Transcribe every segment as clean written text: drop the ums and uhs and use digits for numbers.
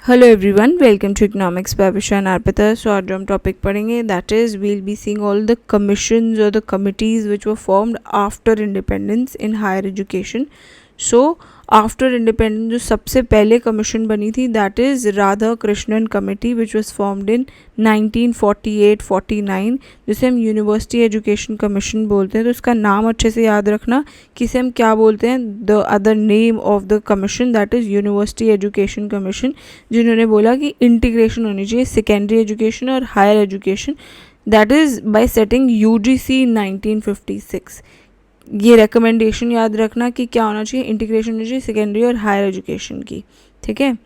Hello everyone, welcome to economics by Vishan Arpita. So आज जो हम टॉपिक पढ़ेंगे that is we'll be seeing all the commissions और the committees which were formed after independence in higher education. So after independence जो सबसे पहले commission बनी थी that is Radhakrishnan committee which was formed in 1948-49, जिसे हम university education commission बोलते हैं। तो इसका नाम अच्छे से याद रखना कि इसे हम क्या बोलते हैं। The other name of the commission that is university education commission, जिन्होंने बोला कि इंटीग्रेशन होनी चाहिए सेकेंडरी एजुकेशन और higher education, that is by setting UGC 1956। ये रिकमेंडेशन याद रखना कि क्या होना चाहिए, इंटीग्रेशन होनी चाहिए सेकेंडरी और हायर एजुकेशन की। ठीक है।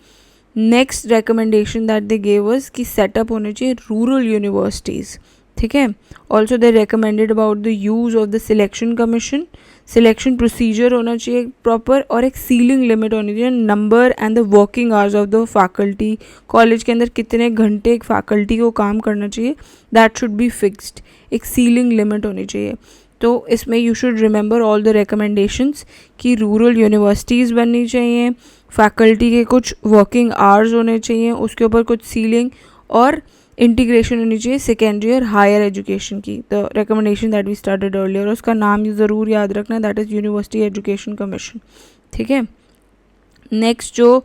Next recommendation that they gave us कि सेटअप होने चाहिए रूरल यूनिवर्सिटीज़। ठीक है। Also they recommended about the use of the selection commission, selection procedure होना चाहिए प्रॉपर, और एक सीलिंग लिमिट होनी चाहिए number and the working hours of the faculty. College के अंदर कितने घंटे एक फैकल्टी को काम करना चाहिए दैट शुड बी फिक्स्ड, एक सीलिंग लिमिट होनी चाहिए। तो इसमें you should remember all the recommendations कि रूरल यूनिवर्सिटीज़ बननी चाहिए, फैकल्टी के कुछ वर्किंग आवर्स होने चाहिए, उसके ऊपर कुछ सीलिंग, और इंटीग्रेशन होनी चाहिए सेकेंडरी और हायर एजुकेशन की। The recommendation that we started earlier, उसका नाम ज़रूर याद रखना, that is university education commission. ठीक है। नेक्स्ट जो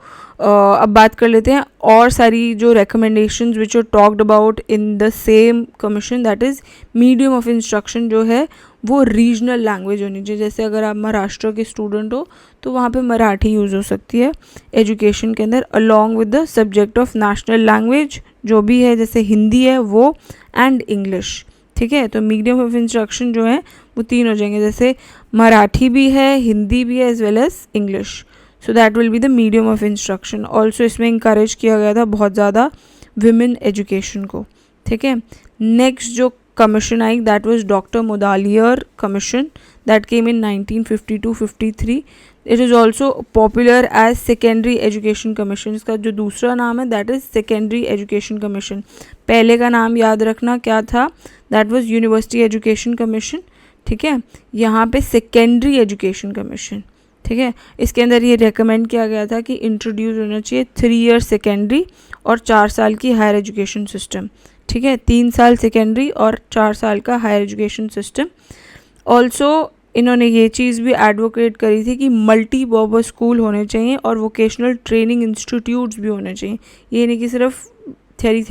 अब बात कर लेते हैं और सारी जो recommendations which are talked about in the same commission, that is medium of instruction जो है वो रीजनल लैंग्वेज होनी चाहिए। जैसे अगर आप महाराष्ट्र के स्टूडेंट हो तो वहाँ पे मराठी यूज़ हो सकती है एजुकेशन के अंदर, along with the subject of national language जो भी है, जैसे हिंदी है वो एंड इंग्लिश। ठीक है। तो मीडियम ऑफ इंस्ट्रक्शन जो है वो तीन हो जाएंगे, जैसे मराठी भी है, हिंदी भी है, as well as English. So that will be the medium of instruction. Also इसमें इंकरेज किया गया था बहुत ज़्यादा विमेन एजुकेशन को। ठीक है। नेक्स्ट जो कमीशन आई that was doctor Mudaliar commission that came in 1952-53। It is also popular as secondary education commission. इसका जो दूसरा नाम है that is secondary education commission. पहले का नाम याद रखना क्या था, that was university education commission. ठीक है। यहाँ पे सेकेंडरी एजुकेशन कमीशन। ठीक है। इसके अंदर ये रेकमेंड किया गया था कि इंट्रोड्यूस होना चाहिए 3 ईयर सेकेंडरी और 4 साल की हायर एजुकेशन सिस्टम। ठीक है। 3 साल सेकेंडरी और 4 साल का हायर एजुकेशन सिस्टम। ऑल्सो इन्होंने ये चीज़ भी एडवोकेट करी थी कि मल्टी पर्पस स्कूल होने चाहिए और वोकेशनल ट्रेनिंग इंस्टीट्यूट्स भी होने चाहिए। ये नहीं कि सिर्फ थ्योरी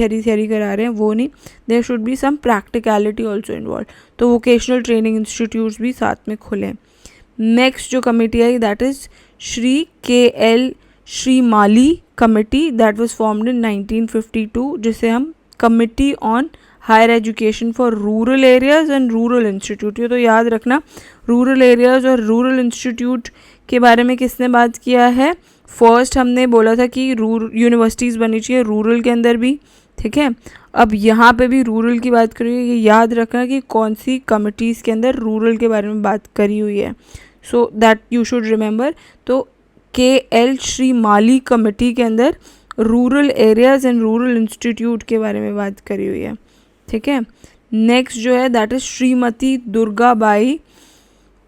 करा रहे हैं, वो नहीं, there should be some practicality also involve. तो वोकेशनल ट्रेनिंग इंस्टीट्यूट्स भी साथ में खुलें। नेक्स्ट जो कमेटी आई that is Shri K L. Shrimali committee that was formed in 1952, जिसे हम committee on higher education for rural areas and rural institute. ये तो याद रखना, रूरल एरियाज़ और रूरल इंस्टीट्यूट के बारे में किसने बात किया है। फर्स्ट हमने बोला था कि यूनिवर्सिटीज़ बननी चाहिए रूरल के अंदर भी। ठीक है। अब यहाँ पे भी रूरल की बात करी हुई है, ये याद रखना कि कौन सी कमिटीज़ के अंदर रूरल के बारे में बात करी हुई है। So that you should remember. तो के.एल. श्रीमाली कमेटी के अंदर rural areas and rural institute के बारे में बात करी हुई है। ठीक है। नेक्स्ट जो है that is Shrimati Durgabai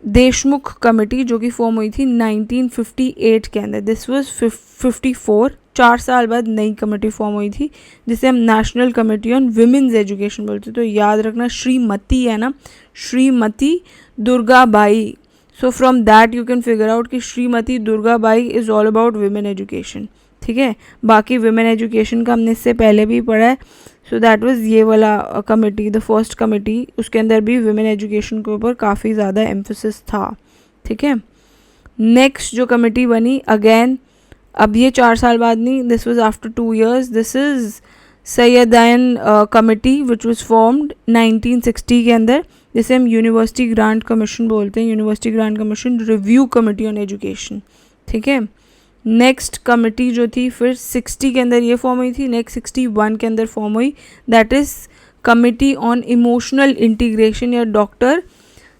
Deshmukh committee, जो कि फॉर्म हुई थी 1958 के अंदर। दिस वाज 54, 4 साल बाद नई कमेटी फॉर्म हुई थी, जिसे हम national committee on women's education बोलते हैं। तो याद रखना श्रीमती है ना, Shrimati Durgabai. So from that you can figure out कि Shrimati Durgabai is all about women education. ठीक है। बाकी विमेन एजुकेशन का हमने इससे पहले भी पढ़ा है। सो दैट वाज ये वाला कमेटी, द फर्स्ट कमेटी, उसके अंदर भी विमेन एजुकेशन के ऊपर काफ़ी ज़्यादा एम्फोसिस था। ठीक है। नेक्स्ट जो कमेटी बनी अगेन, अब ये 4 साल बाद नहीं, this was after 2 years, this is Saiyidain committee which was formed 1960 के अंदर, जिसे हम यूनिवर्सिटी ग्रांट कमीशन बोलते हैं, university grant commission review committee on education. ठीक है। नेक्स्ट कमेटी जो थी फिर 60 के अंदर ये फॉर्म हुई थी, नेक्स्ट 61 के अंदर फॉर्म हुई, that is committee on emotional integration या डॉक्टर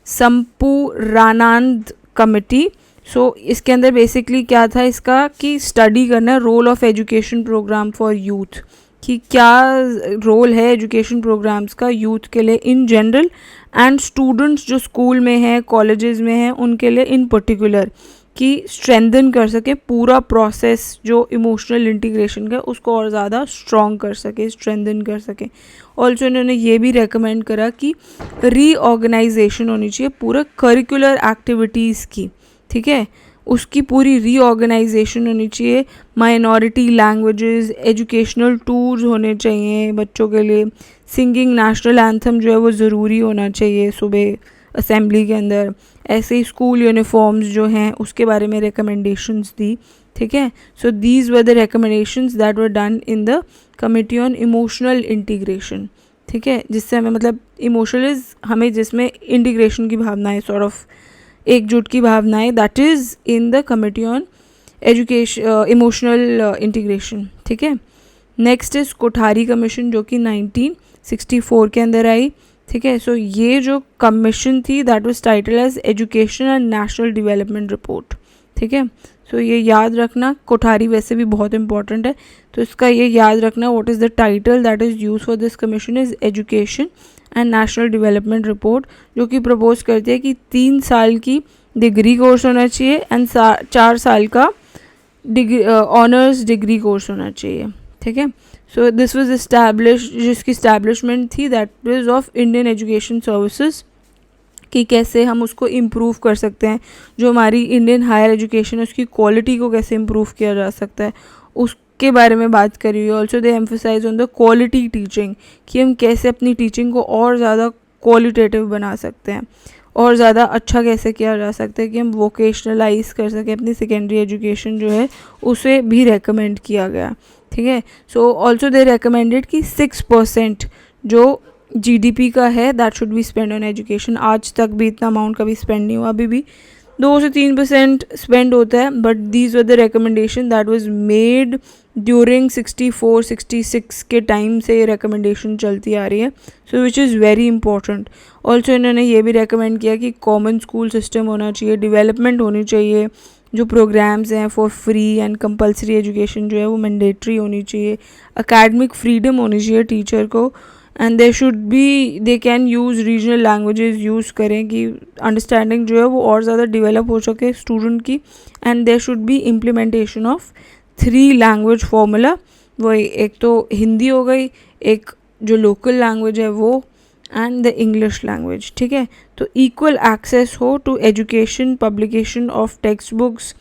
संपूरानंद कमेटी। सो इसके अंदर बेसिकली क्या था इसका कि स्टडी करना role of education program for youth, कि क्या रोल है एजुकेशन प्रोग्राम्स का यूथ के लिए इन जनरल एंड स्टूडेंट्स जो स्कूल में हैं, कॉलेजेस में हैं, उनके लिए इन पर्टिकुलर, कि स्ट्रेंथन कर सके पूरा प्रोसेस जो इमोशनल इंटीग्रेशन का उसको और ज़्यादा स्ट्रॉन्ग कर सके, स्ट्रेंथन कर सके। ऑल्सो इन्होंने ये भी रेकमेंड करा कि रीऑर्गेनाइजेशन होनी चाहिए पूरा करिकुलर एक्टिविटीज़ की, ठीक है, उसकी पूरी रीऑर्गेनाइजेशन होनी चाहिए। माइनॉरिटी लैंग्वेजेस, एजुकेशनल टूर्स होने चाहिए बच्चों के लिए, सिंगिंग नेशनल एंथम जो है वो ज़रूरी होना चाहिए सुबह असेंबली के अंदर। ऐसे ही स्कूल यूनिफॉर्म्स जो हैं उसके बारे में रिकमेंडेशंस दी, ठीक है। So these were the recommendations that were done in the committee on emotional integration, ठीक है, जिससे हमें मतलब इमोशनल इज हमें जिसमें इंटीग्रेशन की भावनाएं सॉर्ट ऑफ एकजुट की भावनाएं that is in the committee on education emotional integration, ठीक है। नेक्स्ट इज कोठारी कमीशन जो कि 1964 के अंदर आई, ठीक है। सो ये जो कमीशन थी that was title as education and national development report, ठीक है। सो ये याद रखना, कोठारी वैसे भी बहुत इंपॉर्टेंट है तो इसका ये याद रखना, what is the title that is use for this commission is education and national development report, जो कि प्रपोज करती है कि 3 साल की डिग्री कोर्स होना चाहिए एंड 4 साल का ऑनर्स डिग्री कोर्स होना चाहिए, ठीक है। सो दिस वाज इस्टेब्लिश, जिसकी इस्टेब्लिशमेंट थी that was of Indian education services, कि कैसे हम उसको इम्प्रूव कर सकते हैं, जो हमारी इंडियन हायर एजुकेशन है उसकी क्वालिटी को कैसे इम्प्रूव किया जा सकता है उसके बारे में बात करी हुई। Also they emphasise on the quality teaching, कि हम कैसे अपनी टीचिंग को और ज़्यादा क्वालिटेटिव बना सकते हैं और ज़्यादा अच्छा कैसे किया जा सकता है कि हम वोकेशनलाइज कर सकें अपनी सेकेंडरी एजुकेशन जो है, उसे भी रेकमेंड किया गया, ठीक है। सो ऑल्सो दे रेकमेंडेड कि 6% जो जीडीपी का है that should be spend on education. आज तक भी इतना अमाउंट कभी स्पेंड नहीं हुआ, अभी भी 2 से 3% स्पेंड होता है, but these were the recommendation that was made during 64-66 के टाइम से ये रिकमेंडेशन चलती आ रही है, so which is very important. Also इन्होंने ये भी रेकमेंड किया कि कॉमन स्कूल सिस्टम होना चाहिए, डेवलपमेंट होनी चाहिए, जो प्रोग्राम्स हैं for free and compulsory education जो है वो मैंडेटरी होनी चाहिए, एकेडमिक फ्रीडम होनी चाहिए टीचर को, and they should be they can use regional languages use करें कि अंडरस्टैंडिंग जो है वो और ज़्यादा डेवलप हो सके स्टूडेंट की, and there should be implementation of 3 language formula, वही एक तो हिंदी हो गई, एक जो लोकल लैंग्वेज है वो, एंड द इंग्लिश लैंग्वेज, ठीक है। तो इक्वल एक्सेस हो to education, publication of text books,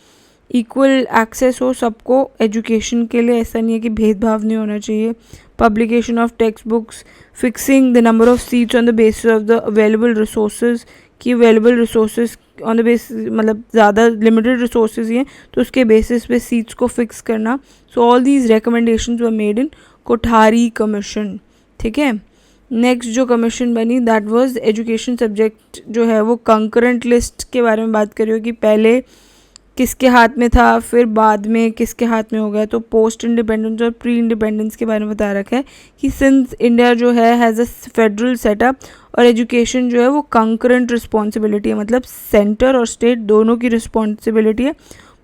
equal access हो सबको एजुकेशन के लिए, ऐसा नहीं है कि भेदभाव नहीं होना चाहिए। Publication of text books, fixing the number of seats on the basis of the available resources, कि available resources on the basis मतलब ज़्यादा लिमिटेड रिसोर्सेज ही हैं तो उसके बेसिस पे सीट्स को फिक्स करना। So all these recommendations were made in Kothari commission, ठीक है। नेक्स्ट जो कमीशन बनी दैट वाज एजुकेशन सब्जेक्ट जो है वो कंकरेंट लिस्ट के बारे में बात करी हो कि पहले किसके हाथ में था फिर बाद में किसके हाथ में हो गया। तो पोस्ट इंडिपेंडेंस और प्री इंडिपेंडेंस के बारे में बता रखा है कि सिंस इंडिया जो है हैज़ अ फेडरल सेटअप और एजुकेशन जो है वो कंकरेंट रिस्पॉन्सिबिलिटी है, मतलब सेंटर और स्टेट दोनों की रिस्पॉन्सिबिलिटी है।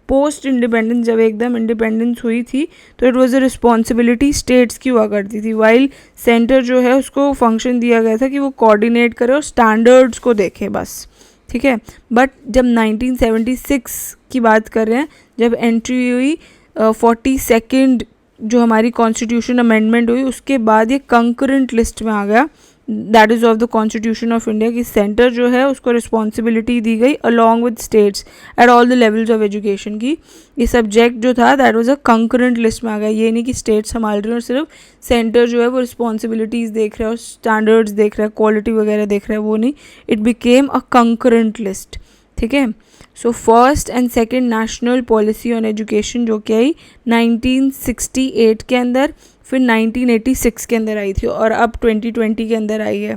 पोस्ट इंडिपेंडेंस जब एकदम इंडिपेंडेंस हुई थी तो it was a responsibility states की हुआ करती थी, वाइल सेंटर जो है उसको फंक्शन दिया गया था कि वो कोऑर्डिनेट करे और स्टैंडर्ड्स को देखे बस, ठीक है। बट जब 1976 की बात कर रहे हैं, जब एंट्री हुई 42nd जो हमारी कॉन्स्टिट्यूशन अमेंडमेंट हुई उसके बाद ये कंकरेंट लिस्ट में आ गया, that is of the constitution of India, की सेंटर जो है उसको रिस्पॉन्सिबिलिटी दी गई along with states at all the levels of education की। ये सब्जेक्ट जो था that was a concurrent list में आ गया, ये नहीं कि स्टेट्स संभाल रहे हैं और सिर्फ सेंटर जो है वो रिस्पॉन्सिबिलिटीज़ देख रहा है और स्टैंडर्ड्स देख रहा है, क्वालिटी वगैरह देख रहा है, वो नहीं, it became a concurrent list, ठीक है। So first and second national policy on education जो कि आई 1968 के अंदर, फिर 1986 के अंदर आई थी और अब 2020 के अंदर आई है,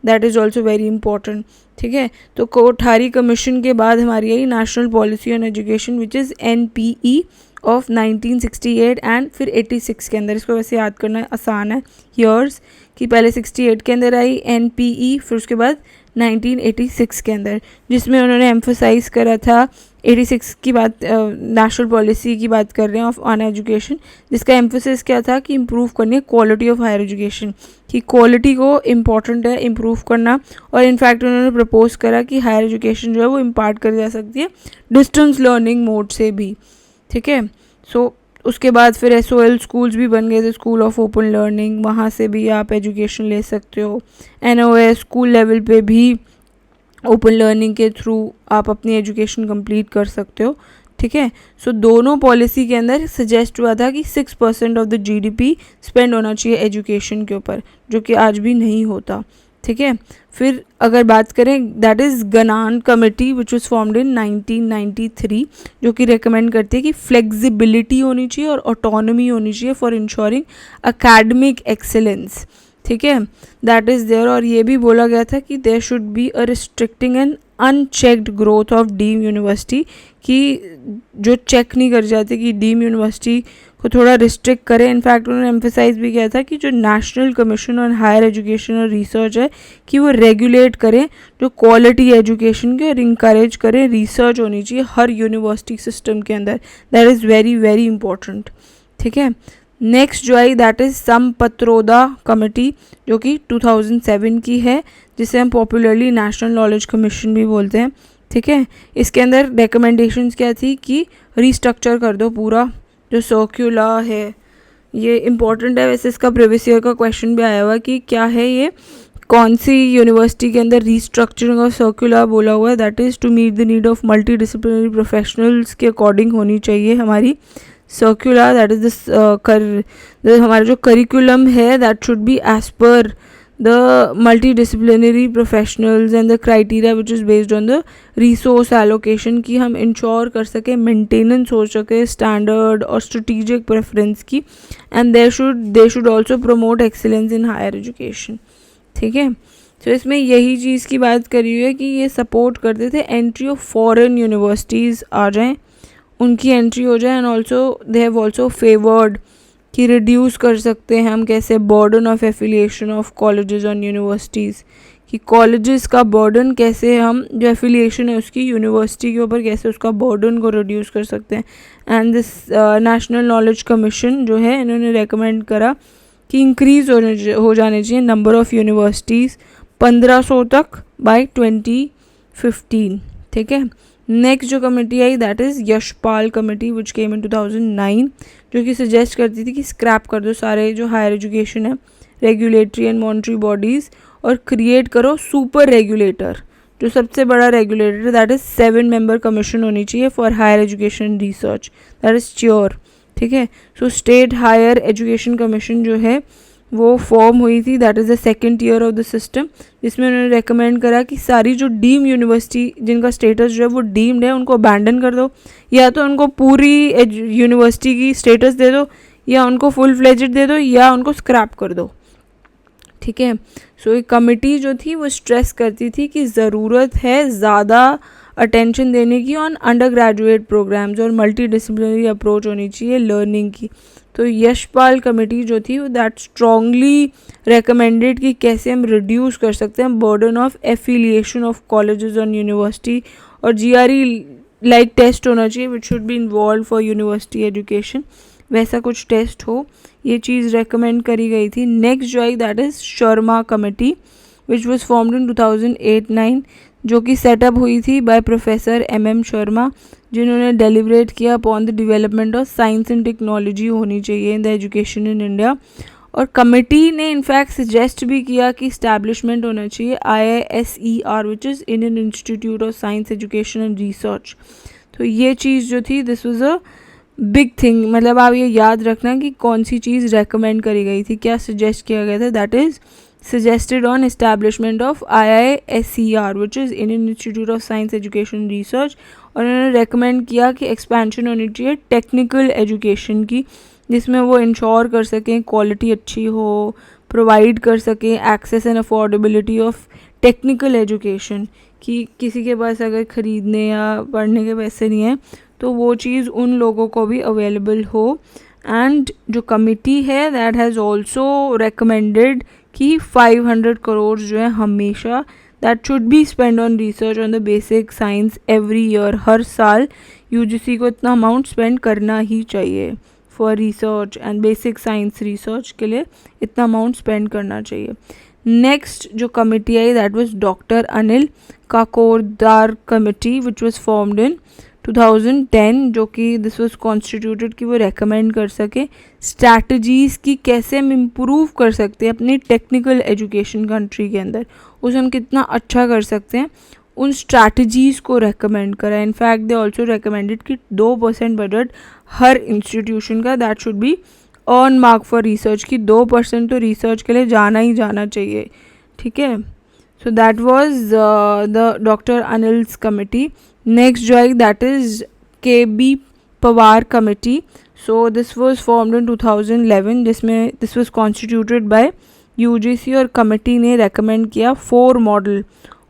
that is also very important, ठीक है। तो कोठारी कमीशन के बाद हमारी आई national policy on education which is NPE of 1968 and फिर 86 के अंदर। इसको वैसे याद करना आसान है ईयर्स, कि पहले 68 के अंदर आई NPE, फिर उसके बाद 1986 के अंदर, जिसमें उन्होंने एम्फोसाइज करा था 86 की बात, नेशनल पॉलिसी की बात कर रहे हैं ऑफ ऑन एजुकेशन, जिसका एम्फोसिस क्या था कि इम्प्रूव करनी है क्वालिटी ऑफ हायर एजुकेशन, कि क्वालिटी को इम्पॉर्टेंट है इम्प्रूव करना। और इनफैक्ट उन्होंने प्रपोज करा कि हायर एजुकेशन जो है वो इम्पार्ट करी जा सकती है डिस्टेंस लर्निंग मोड से भी, ठीक है। सो उसके बाद फिर SOL स्कूल्स भी बन गए थे, स्कूल ऑफ ओपन लर्निंग, वहाँ से भी आप एजुकेशन ले सकते हो। NOS स्कूल लेवल पे भी ओपन लर्निंग के थ्रू आप अपनी एजुकेशन कंप्लीट कर सकते हो, ठीक है। सो दोनों पॉलिसी के अंदर सजेस्ट हुआ था कि 6% ऑफ द GDP स्पेंड होना चाहिए एजुकेशन के ऊपर, जो कि आज भी नहीं होता, ठीक है। फिर अगर बात करें, that is Gnanam committee which was formed in 1993, जो कि रेकमेंड करती है कि फ्लेक्सिबिलिटी होनी चाहिए और ऑटोनॉमी होनी चाहिए फॉर इंश्योरिंग एकेडमिक एक्सेलेंस, ठीक है, दैट इज़ देयर। और ये भी बोला गया था कि there should be a restricting and unchecked growth of deem university, कि जो चेक नहीं कर जाते कि डीम यूनिवर्सिटी को थोड़ा रिस्ट्रिक्ट करें। इनफैक्ट उन्होंने एम्फेसाइज भी किया था कि जो national commission on higher education और रिसर्च है कि वो रेगुलेट करें जो क्वालिटी एजुकेशन के, और इंकरेज करें रिसर्च होनी चाहिए हर यूनिवर्सिटी सिस्टम के अंदर, that is very very important, ठीक है। नेक्स्ट जो आई दैट इज़ संपत्रोदा कमेटी, जो कि 2007 की है, जिसे हम पॉपुलरली नेशनल नॉलेज कमीशन भी बोलते हैं, ठीक है। इसके अंदर रिकमेंडेशंस क्या थी कि रीस्ट्रक्चर कर दो पूरा जो सर्कुला है, ये इम्पॉर्टेंट है वैसे, इसका प्रीवियस ईयर का क्वेश्चन भी आया हुआ कि क्या है ये, कौन सी यूनिवर्सिटी के अंदर रीस्ट्रक्चरिंग ऑफ सर्कुलर बोला हुआ है, that is to meet the need of multidisciplinary professionals के अकॉर्डिंग होनी चाहिए हमारी सर्कुलर, दैट इज़ दिस हमारा जो करिकुलम है that should be as per the multidisciplinary professionals and the criteria which is based on the resource allocation, कि हम ensure कर सके मेंटेनेंस हो सके स्टैंडर्ड और स्ट्रेटेजिक प्रेफरेंस की, and they should also promote excellence in higher education, ठीक है। तो इसमें यही चीज़ की बात करी हुई है कि ये सपोर्ट करते थे एंट्री ऑफ फॉरेन यूनिवर्सिटीज़ आ जाएँ, उनकी एंट्री हो जाए, and also they have also favoured कि रिड्यूस कर सकते हैं हम कैसे burden of affiliation of colleges on universities, कि कॉलेजेस का बर्डन कैसे हम जो एफिलिएशन है उसकी यूनिवर्सिटी के ऊपर कैसे उसका बर्डन को रिड्यूस कर सकते हैं। And this national knowledge commission जो है इन्होंने रेकमेंड करा कि इंक्रीज़ हो जाने चाहिए नंबर ऑफ़ यूनिवर्सिटीज़ 1500 तक बाय 2015, ठीक है। नेक्स्ट जो कमेटी आई that is Yashpal committee which came in 2009, जो कि सजेस्ट करती थी कि स्क्रैप कर दो सारे जो हायर एजुकेशन है रेगुलेटरी एंड मॉनिटरी बॉडीज़ और क्रिएट करो सुपर रेगुलेटर, जो सबसे बड़ा regulator that is 7 member commission होनी चाहिए for higher education research, that is sure, ठीक है। So state higher education commission जो है वो फॉर्म हुई थी, that is the second year of the system, जिसमें उन्होंने रेकमेंड करा कि सारी जो डीम यूनिवर्सिटी जिनका स्टेटस जो है वो डीम्ड है उनको अबैंडन कर दो, या तो उनको पूरी यूनिवर्सिटी की स्टेटस दे दो, या उनको फुल फ्लेजेड दे दो, या उनको स्क्रैप कर दो, ठीक है। सो एक कमिटी जो थी वो स्ट्रेस करती थी कि ज़रूरत है ज़्यादा अटेंशन देने की ऑन अंडर ग्रेजुएट प्रोग्राम्स और मल्टी डिसिप्लिनरी अप्रोच होनी चाहिए लर्निंग की। तो यशपाल कमेटी जो थी दैट स्ट्रॉन्गली रेकमेंडेड कि कैसे हम रिड्यूस कर सकते हैं burden of affiliation of colleges on university, और GRE लाइक टेस्ट होना चाहिए which should be involve for university education, वैसा कुछ टेस्ट हो, ये चीज़ रेकमेंड करी गई थी। नेक्स्ट जो आई that is Sharma committee which was formed in 2008-9, जो कि सेटअप हुई थी बाय प्रोफेसर MM शर्मा, जिन्होंने डेलिब्रेट किया upon the development of science and technology होनी चाहिए in the education in India. और कमेटी ने इनफैक्ट सजेस्ट भी किया कि इस्टेब्लिशमेंट होना चाहिए IISER which is Indian institute of science education and research. तो ये चीज़ जो थी this was a big thing, मतलब आप ये याद रखना कि कौन सी चीज़ रेकमेंड करी गई थी, क्या सजेस्ट किया गया था, that is suggested on establishment of IISER which is Indian Institute of Science Education Research, और उन्होंने रेकमेंड किया कि एक्सपेंशन होनी चाहिए टेक्निकल एजुकेशन की, जिसमें वो इंश्योर कर सकें क्वालिटी अच्छी हो, प्रोवाइड कर सकें access and affordability of technical education, कि किसी के पास अगर ख़रीदने या पढ़ने के पैसे नहीं हैं तो वो चीज़ उन लोगों को भी अवेलेबल हो। एंड जो कमिटी है दैट हैज़ ऑल्सो रेकमेंडेड कि 500 करोड़ जो है हमेशा that should be spend on research on the basic science every year. हर साल यूजीसी को इतना अमाउंट स्पेंड करना ही चाहिए for research and basic science research के लिए इतना अमाउंट स्पेंड करना चाहिए. नेक्स्ट जो कमिटी आई that was doctor Anil Kakodkar committee which was formed in 2010, जो कि दिस वाज कॉन्स्टिट्यूटेड कि वो रेकमेंड कर सके स्ट्रैटेजीज़ की कैसे हम इम्प्रूव कर सकते हैं अपनी टेक्निकल एजुकेशन कंट्री के अंदर, उसे हम कितना अच्छा कर सकते हैं, उन स्ट्रैटेजीज़ को रेकमेंड करा. इनफैक्ट दे ऑल्सो रेकमेंडेड कि 2% बजट हर इंस्टीट्यूशन का that should be on mark for research, की 2% तो रिसर्च के लिए जाना ही जाना चाहिए. ठीक है, so that was the doctor Anil's committee. Next जो आई that is KB Pawar committee. So this was formed in 2011, जिसमें this was constituted by UGC और कमिटी ने रेकमेंड किया 4 model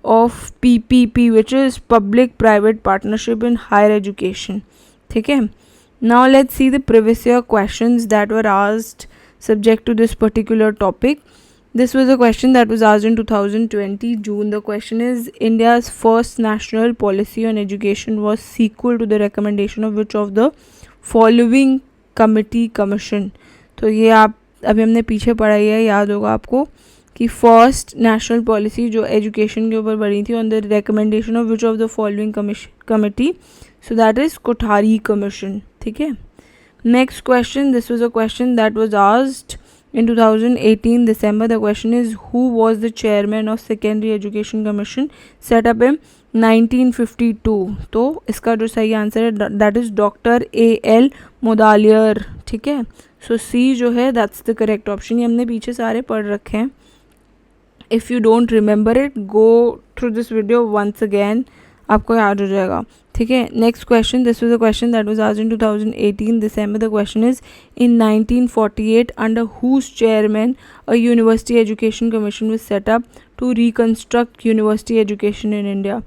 of PPP which is public private partnership in higher education. ठीक है, now let's see the previous year questions that were asked subject to this particular topic. This was a question that was asked in 2020 June. The question is, India's first national policy on education was sequel to the recommendation of which of the following committee commission. तो ये आप अभी हमने पीछे पढ़ाई है, याद होगा आपको कि फर्स्ट नेशनल पॉलिसी जो एजुकेशन के ऊपर बनी थी on the recommendation of which of the following committee. So that is Kothari commission. ठीक है, next question, this was a question that was asked in 2018 December. The question is, who was the chairman of secondary education commission set up in 1952. तो इसका जो सही answer है that is doctor AL मोदालियर. ठीक है, सो C जो है that's the correct option. ये हमने पीछे सारे पढ़ रखे हैं. If you don't remember it, go through this video once again, आपको याद हो जाएगा. ठीक है, next question, this was a question that was asked in 2018 December. The question is, in 1948 under whose chairman a university education commission was set up to reconstruct university education in India.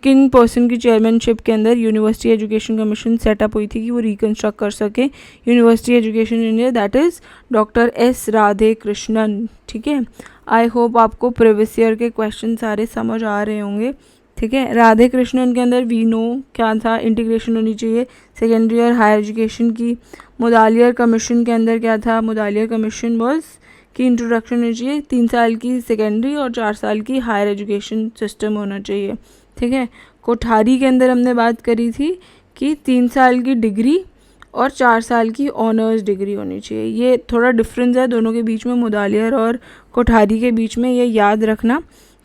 किन person की chairmanship के अंदर university education commission setup हुई थी कि वो reconstruct कर सके university education in India. That is doctor S Radhe Krishnan. ठीक है, आई होप आपको प्रीवियस ईयर के क्वेश्चन सारे समझ आ रहे होंगे. ठीक है, राधे कृष्णन के अंदर वी नो क्या था, इंटीग्रेशन होनी चाहिए सेकेंडरी और हायर एजुकेशन की. मुदालियर कमीशन के अंदर क्या था, मुदालियर कमीशन वॉज की इंट्रोडक्शन होनी चाहिए, 3 साल की सेकेंडरी और 4 साल की हायर एजुकेशन सिस्टम होना चाहिए. ठीक है, कोठारी के अंदर हमने बात करी थी कि 3 साल की डिग्री और 4 साल की ऑनर्स डिग्री होनी चाहिए. ये थोड़ा डिफरेंस है दोनों के बीच में, मुदालियर और कोठारी के बीच में, ये याद रखना.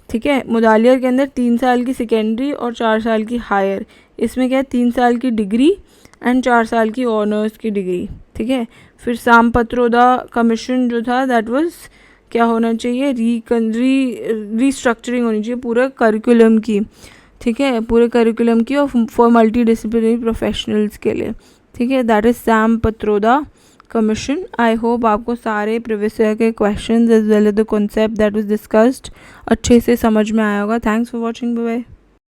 ठीक है, मुदालियर के अंदर 3 साल की सेकेंडरी और 4 साल की हायर, इसमें क्या है 3 साल की डिग्री एंड 4 साल की ऑनर्स की डिग्री. ठीक है, फिर साम पत्रोदा कमीशन जो था दैट वाज क्या होना चाहिए, रीस्ट्रक्चरिंग होनी चाहिए पूरे करिकुलम की. ठीक है, पूरे करिकुलम की और फॉर मल्टी डिसिप्लिनरी प्रोफेशनल्स के लिए. ठीक है, दैट इज़ साम पत्रोदा कमीशन. आई होप आपको सारे प्रीवियस ईयर के questions as well as the concept that was discussed अच्छे से समझ में आया होगा. Thanks for watching, bye bye.